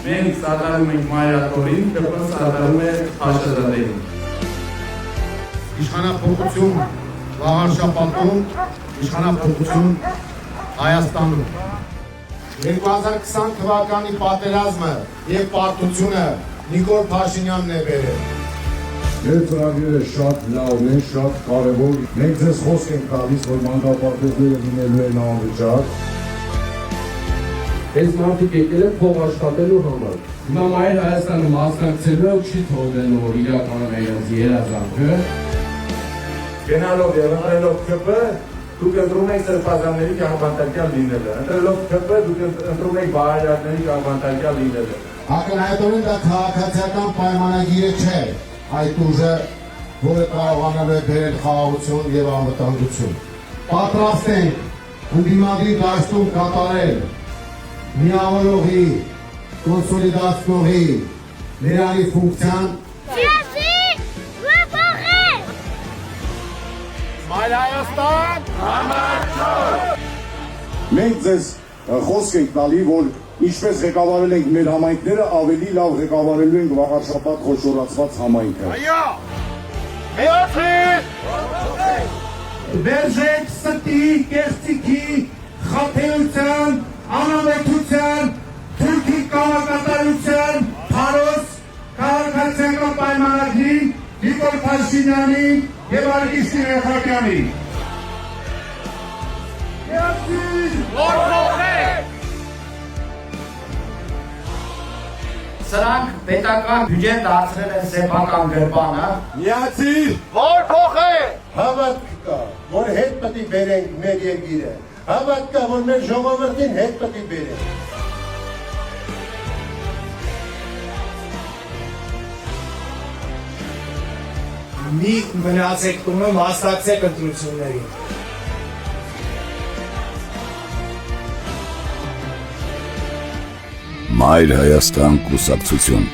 Մենք սատարում ենք մայրաթորին, ԿՊ սատարում է Հաշտարարին։ Իշխանապողություն Վաղարշապատում, իշխանապողություն Հայաստանում։ 2020 թվականի պատերազմը և պարտությունը Նիկոլ Փաշինյանն է բերել։ Մեր ծրագիրը շատ լավն է, շատ կարևոր։ Մենք ձեզ խոսք ենք տալիս, որ մանկապարտեզները լինելու են անվճար։ Այս մարդիկ եկել են փող աշխատելու համար։ Հիմա Մայր Հայաստանը մասնակցելու չի թողնելու, որ իրականան իրենց երազանքը։ Գնալով և ընտրելով ԿՊ, դուք ընտրում եք սրբազանների կաղբանտարկյալ լինելը։ Ընտրելով ԿՊ, դուք ընտրում եք բարերարների կաղբանտարկյալ լինելը։ Ակնհայտորեն դա քաղաքացիական պայմանագիրը չէ, այդ ուժը, որը կարողանալ է բերել խաղաղություն և անվտանգություն։ Պատրաստ ենք ընդդիմադիր դաշտում կատարել միավորողի, կոնսոլիդացնողի, ներանի ֆունկցիան Մայր Հայաստան, Համար 4։ Մենք ձեզ խոսք ենք տալի, որ ինչպես ղեկավարել ենք մեր համայնքները, ավելի լավ ղեկավարելու ենք Վաղարշապատ խոշորացված համայնքը։ Այո, միացիր, Վերժեք ստի, կեղծիքի, խաթեության, անավետության, թուրքի կամակատարության, փարոս, քաղաքացիական պայմանագրին, Նիկոլ Փաշինյանին և Արգիշտի Ռեխակյանին։ Միացիր, որ փոխեք։ Սրանք պետական բյուջե դարձրել են սեփական գրպանը։ Միացիր, որ փոխեք։ Հավատք կա, որ հետ պետք է բերենք մեր երկիրը։ Հավատք կա, որ մեր ժողովրդին հետ պետք է բերենք։ Մի մնացեք տունը, մասնակցեք ընտրություններին։ Մայր Հայաստան կուսակցություն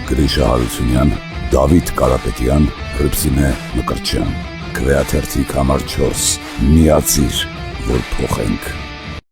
Գրիշա Հարությունյան, Դավիթ Կարապետյան, Հռիփսիմե Մկրտչյան, Քվեաթերթիկ համար 4 միացիր, որ փոխենք